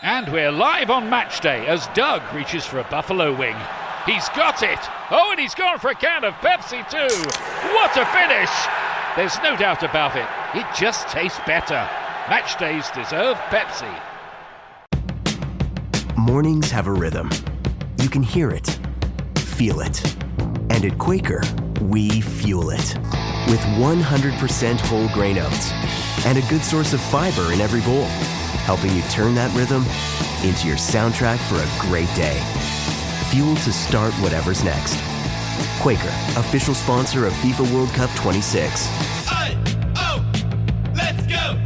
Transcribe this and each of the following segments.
And we're live on match day as Doug reaches for a buffalo wing. He's got it! Oh, and he's gone for a can of Pepsi too! What a finish! There's no doubt about it. It just tastes better. Match days deserve Pepsi. Mornings have a rhythm. You can hear it, feel it. And at Quaker, we fuel it. With 100% whole grain oats and a good source of fiber in every bowl, helping you turn that rhythm into your soundtrack for a great day. Fuel to start whatever's next. Quaker, official sponsor of FIFA World Cup 26. Let's go! Let's go!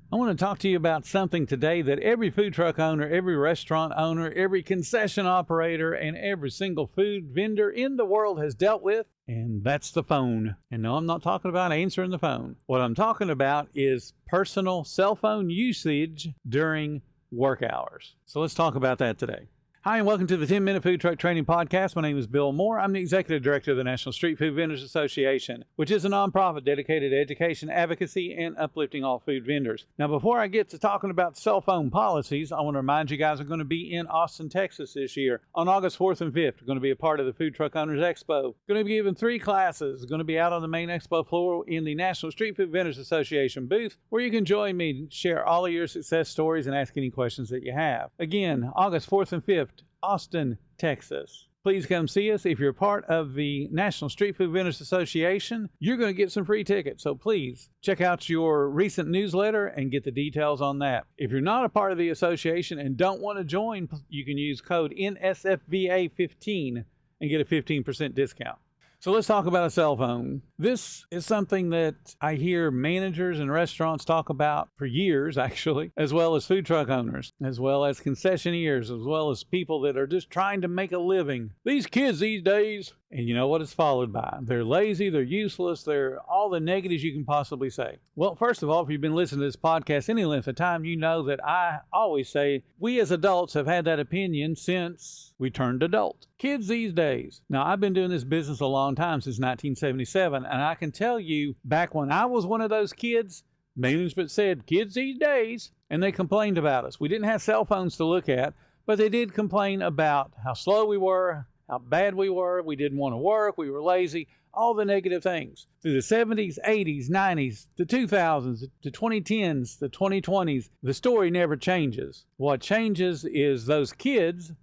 I want to talk to you about something today that every food truck owner, every restaurant owner, every concession operator, and every single food vendor in the world has dealt with, and that's the phone. And no, I'm not talking about answering the phone. What I'm talking about is personal cell phone usage during work hours. So let's talk about that today. Hi, and welcome to the 10-Minute Food Truck Training Podcast. My name is Bill Moore. I'm the Executive Director of the National Street Food Vendors Association, which is a nonprofit dedicated to education, advocacy, and uplifting all food vendors. Now, before I get to talking about cell phone policies, I want to remind you guys I'm going to be in Austin, Texas this year on August 4th and 5th. We're going to be a part of the Food Truck Owners Expo. Going to be giving 3 classes. Going to be out on the main expo floor in the National Street Food Vendors Association booth, where you can join me, share all of your success stories, and ask any questions that you have. Again, August 4th and 5th. Austin, Texas. Please come see us. If you're part of the National Street Food Vendors Association, you're going to get some free tickets. So please check out your recent newsletter and get the details on that. If you're not a part of the association and don't want to join, you can use code NSFVA15 and get a 15% discount. So let's talk about a cell phone. This is something that I hear managers and restaurants talk about for years, actually, as well as food truck owners, as well as concessionaires, as well as people that are just trying to make a living. These kids these days, and you know what it's followed by? They're lazy, they're useless, they're all the negatives you can possibly say. Well, first of all, if you've been listening to this podcast any length of time, you know that I always say we as adults have had that opinion since we turned adult. Kids these days. Now, I've been doing this business a long time, since 1977, and I can tell you, back when I was one of those kids, management said, kids these days, and they complained about us. We didn't have cell phones to look at, but they did complain about how slow we were, how bad we were, we didn't want to work, we were lazy, all the negative things. Through the 70s, 80s, 90s, the 2000s, the 2010s, the 2020s, the story never changes. What changes is those kids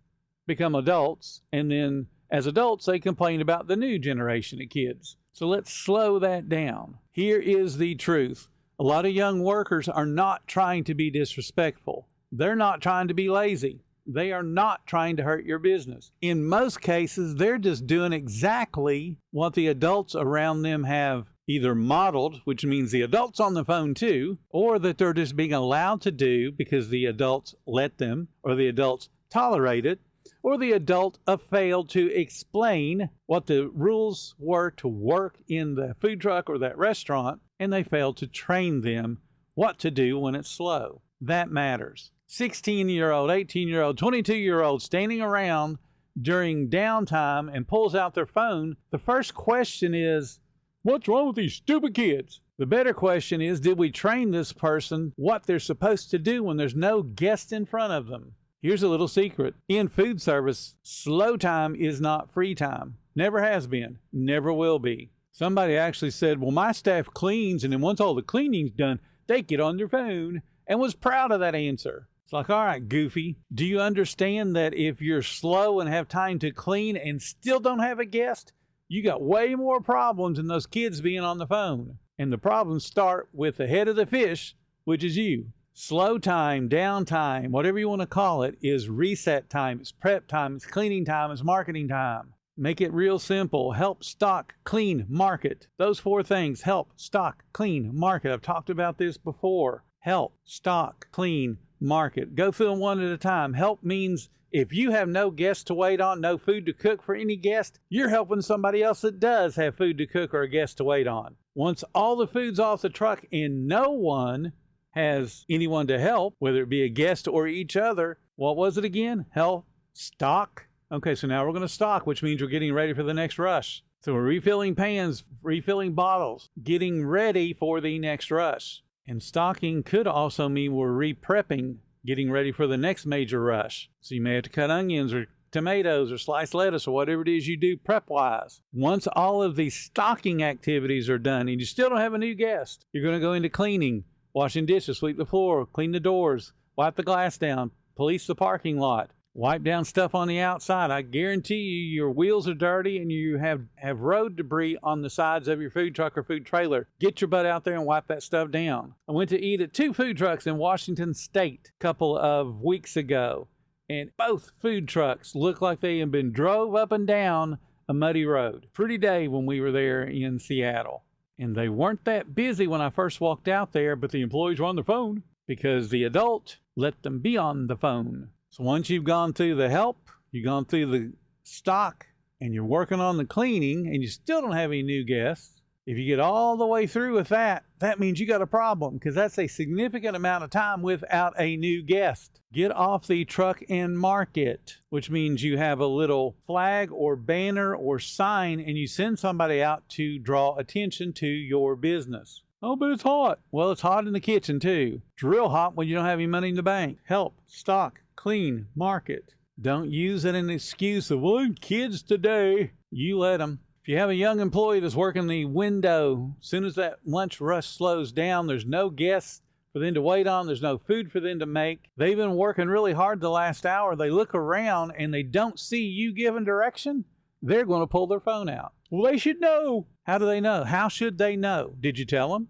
become adults, and then as adults, they complain about the new generation of kids. So let's slow that down. Here is the truth. A lot of young workers are not trying to be disrespectful. They're not trying to be lazy. They are not trying to hurt your business. In most cases, they're just doing exactly what the adults around them have either modeled, which means the adults on the phone too, or that they're just being allowed to do because the adults let them, or the adults tolerate it, or the adult failed to explain what the rules were to work in the food truck or that restaurant, and they failed to train them what to do when it's slow. That matters. 16-year-old, 18-year-old, 22-year-old standing around during downtime and pulls out their phone, the first question is, what's wrong with these stupid kids? The better question is, did we train this person what they're supposed to do when there's no guest in front of them? Here's a little secret. In food service, slow time is not free time. Never has been. Never will be. Somebody actually said, well, my staff cleans, and then once all the cleaning's done, they get on their phone, and was proud of that answer. It's like, all right, goofy, do you understand that if you're slow and have time to clean and still don't have a guest, you got way more problems than those kids being on the phone. And the problems start with the head of the fish, which is you. Slow time, downtime, whatever you want to call it, is reset time, it's prep time, it's cleaning time, it's marketing time. Make it real simple. Help, stock, clean, market. Those 4 things. Help, stock, clean, market. I've talked about this before. Help, stock, clean, market. Go through them one at a time. Help means if you have no guests to wait on, no food to cook for any guest, you're helping somebody else that does have food to cook or a guest to wait on. Once all the food's off the truck and no one has anyone to help, whether it be a guest or each other, what was it again? Help, stock. Okay, so now we're going to stock, which means we're getting ready for the next rush. So we're refilling pans, refilling bottles, getting ready for the next rush. And stocking could also mean we're re-prepping, getting ready for the next major rush. So you may have to cut onions or tomatoes or sliced lettuce or whatever it is you do prep-wise. Once all of these stocking activities are done and you still don't have a new guest, you're going to go into cleaning, washing dishes, sweep the floor, clean the doors, wipe the glass down, police the parking lot, wipe down stuff on the outside. I guarantee you your wheels are dirty and you have road debris on the sides of your food truck or food trailer. Get your butt out there and wipe that stuff down. I went to eat at 2 food trucks in Washington State a couple of weeks ago, and both food trucks looked like they had been drove up and down a muddy road. Pretty day when we were there in Seattle. And they weren't that busy when I first walked out there, but the employees were on their phone because the adult let them be on the phone. So once you've gone through the help, you've gone through the stock, and you're working on the cleaning, and you still don't have any new guests, if you get all the way through with that, that means you got a problem, because that's a significant amount of time without a new guest. Get off the truck and mark it, which means you have a little flag or banner or sign, and you send somebody out to draw attention to your business. Oh, but it's hot. Well, it's hot in the kitchen, too. It's real hot when you don't have any money in the bank. Help, stock, clean, market. Don't use it as an excuse of, well, kids today. You let them. If you have a young employee that's working the window, as soon as that lunch rush slows down, there's no guests for them to wait on. There's no food for them to make. They've been working really hard the last hour. They look around and they don't see you giving direction. They're going to pull their phone out. Well, they should know. How do they know? How should they know? Did you tell them?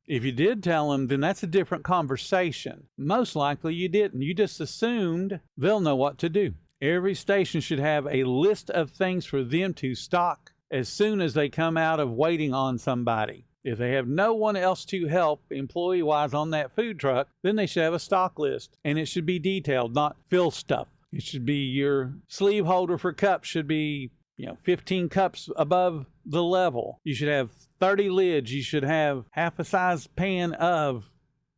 If you did tell them, then that's a different conversation. Most likely you didn't. You just assumed they'll know what to do. Every station should have a list of things for them to stock as soon as they come out of waiting on somebody. If they have no one else to help employee-wise on that food truck, then they should have a stock list. And it should be detailed, not fill stuff. It should be your sleeve holder for cups should be 15 cups above the level. You should have 30 lids. You should have half a size pan of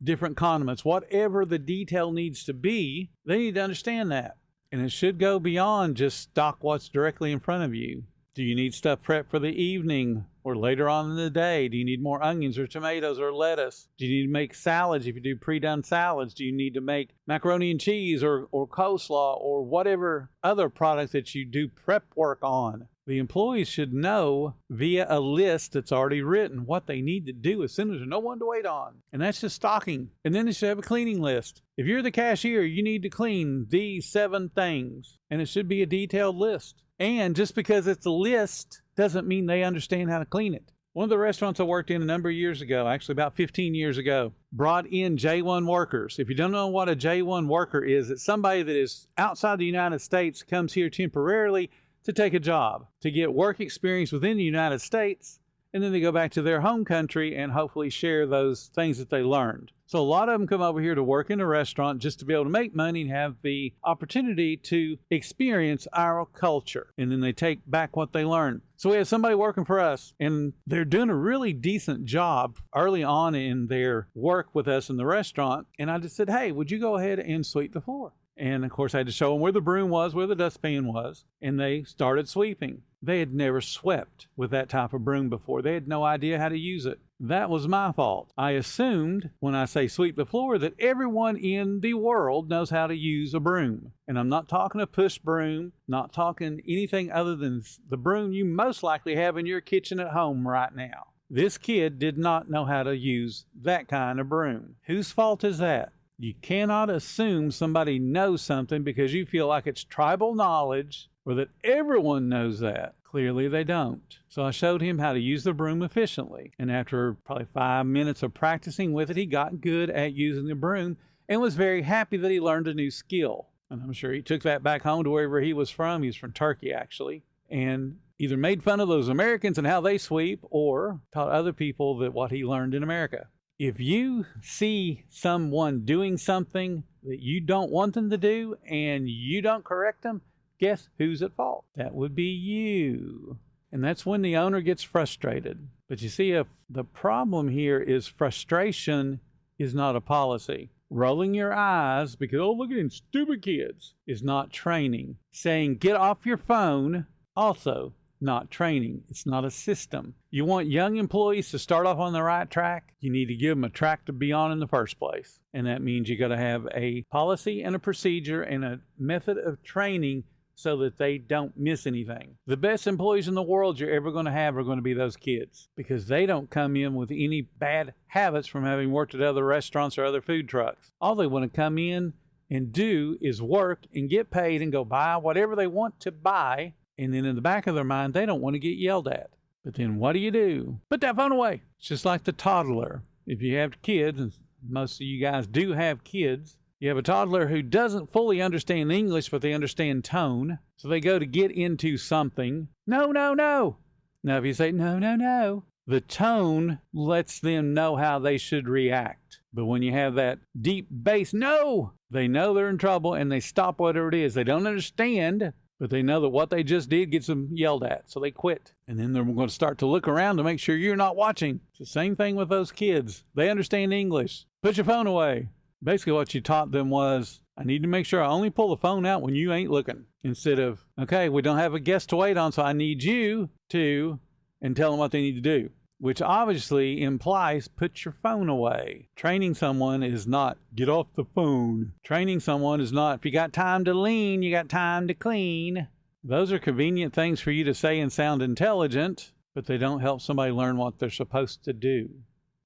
different condiments. Whatever the detail needs to be, they need to understand that. And it should go beyond just stock what's directly in front of you. Do you need stuff prepped for the evening or later on in the day? Do you need more onions or tomatoes or lettuce? Do you need to make salads if you do pre-done salads? Do you need to make macaroni and cheese or coleslaw or whatever other product that you do prep work on? The employees should know via a list that's already written what they need to do as soon as there's no one to wait on. And that's just stocking. And then they should have a cleaning list. If you're the cashier, you need to clean these 7 things. And it should be a detailed list. And just because it's a list doesn't mean they understand how to clean it. One of the restaurants I worked in a number of years ago, actually about 15 years ago, brought in J1 workers. If you don't know what a J1 worker is, it's somebody that is outside the United States, comes here temporarily to take a job, to get work experience within the United States, and then they go back to their home country and hopefully share those things that they learned. So a lot of them come over here to work in a restaurant just to be able to make money and have the opportunity to experience our culture. And then they take back what they learned. So we have somebody working for us, and they're doing a really decent job early on in their work with us in the restaurant. And I just said, hey, would you go ahead and sweep the floor? And of course, I had to show them where the broom was, where the dustpan was, and they started sweeping. They had never swept with that type of broom before. They had no idea how to use it. That was my fault. I assumed when I say sweep the floor that everyone in the world knows how to use a broom. And I'm not talking a push broom, not talking anything other than the broom you most likely have in your kitchen at home right now. This kid did not know how to use that kind of broom. Whose fault is that? You cannot assume somebody knows something because you feel like it's tribal knowledge or that everyone knows that. Clearly they don't. So I showed him how to use the broom efficiently. And after probably 5 minutes of practicing with it, he got good at using the broom and was very happy that he learned a new skill. And I'm sure he took that back home to wherever he was from. He's from Turkey, actually. And either made fun of those Americans and how they sweep or taught other people that what he learned in America. If you see someone doing something that you don't want them to do and you don't correct them, guess who's at fault? That would be you. And that's when the owner gets frustrated. But you see, if the problem here is frustration is not a policy. Rolling your eyes because, oh, look at them stupid kids, is not training. Saying, get off your phone, also not training. It's not a system. You want young employees to start off on the right track, you need to give them a track to be on in the first place. And that means you got to have a policy and a procedure and a method of training so that they don't miss anything. The best employees in the world you're ever going to have are going to be those kids, because they don't come in with any bad habits from having worked at other restaurants or other food trucks. All they want to come in and do is work and get paid and go buy whatever they want to buy. And then in the back of their mind, they don't want to get yelled at. But then what do? Put that phone away. It's just like the toddler. If you have kids, and most of you guys do have kids, you have a toddler who doesn't fully understand English, but they understand tone. So they go to get into something. No. Now, if you say, no, the tone lets them know how they should react. But when you have that deep bass, no, they know they're in trouble and they stop whatever it is. They don't understand, but they know that what they just did gets them yelled at. So they quit. And then they're going to start to look around to make sure you're not watching. It's the same thing with those kids. They understand English. Put your phone away. Basically what you taught them was, I need to make sure I only pull the phone out when you ain't looking. Instead of, okay, we don't have a guest to wait on, so I need you to, and tell them what they need to do. Which obviously implies put your phone away. Training someone is not get off the phone. Training someone is not, if you got time to lean, you got time to clean. Those are convenient things for you to say and sound intelligent, but they don't help somebody learn what they're supposed to do.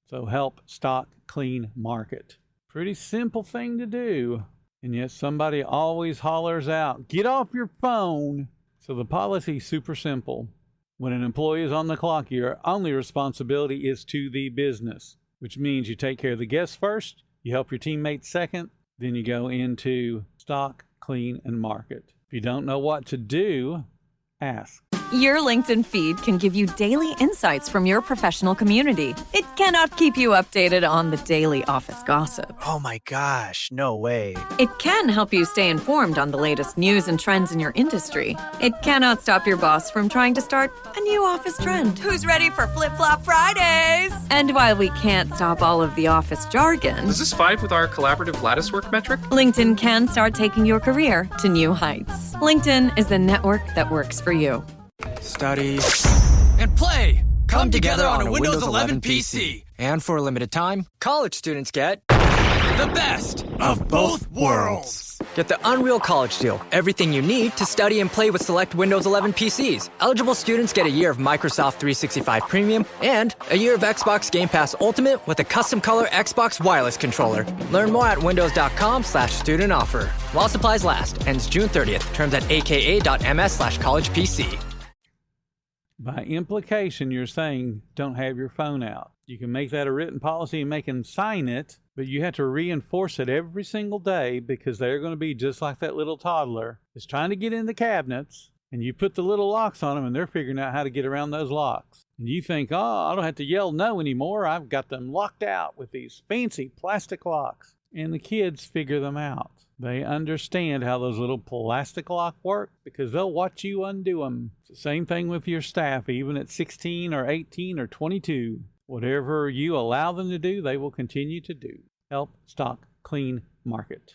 So help, stock, clean, market. Pretty simple thing to do. And yet somebody always hollers out, get off your phone. So the policy is super simple. When an employee is on the clock, your only responsibility is to the business, which means you take care of the guests first, you help your teammates second, then you go into stock, clean, and market. If you don't know what to do, ask. Your LinkedIn feed can give you daily insights from your professional community. It cannot keep you updated on the daily office gossip. Oh my gosh, no way. It can help you stay informed on the latest news and trends in your industry. It cannot stop your boss from trying to start a new office trend. Who's ready for Flip-Flop Fridays? And while we can't stop all of the office jargon, Does this vibe with our collaborative lattice work metric? LinkedIn can start taking your career to new heights. LinkedIn is the network that works for you. Study and play come together on a Windows 11 PC. And for a limited time, college students get The best of both worlds. Get the Unreal College Deal. Everything you need to study and play with select Windows 11 PCs. Eligible students get a year of Microsoft 365 Premium and a year of Xbox Game Pass Ultimate with a custom color Xbox wireless controller. Learn more at windows.com/student offer. While supplies last. Ends June 30th. Terms at aka.ms/collegepc. By implication, you're saying don't have your phone out. You can make that a written policy and make them sign it, but you have to reinforce it every single day, because they're going to be just like that little toddler is trying to get in the cabinets, and you put the little locks on them and they're figuring out how to get around those locks. And you think, oh, I don't have to yell no anymore. I've got them locked out with these fancy plastic locks. And the kids figure them out. They understand how those little plastic locks work because they'll watch you undo them. It's the same thing with your staff, even at 16 or 18 or 22. Whatever you allow them to do, they will continue to do. Help, stock, clean, market.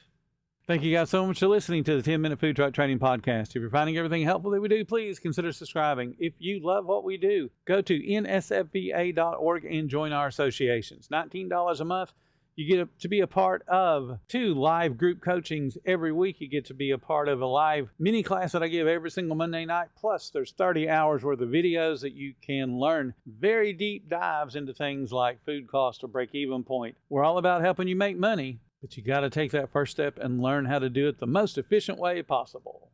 Thank you guys so much for listening to the 10-Minute Food Truck Training Podcast. If you're finding everything helpful that we do, please consider subscribing. If you love what we do, go to nsfva.org and join our associations. $19 a month. You get to be a part of 2 live group coachings every week. You get to be a part of a live mini class that I give every single Monday night. Plus, there's 30 hours worth of videos that you can learn very deep dives into things like food cost or break-even point. We're all about helping you make money, but you got to take that first step and learn how to do it the most efficient way possible.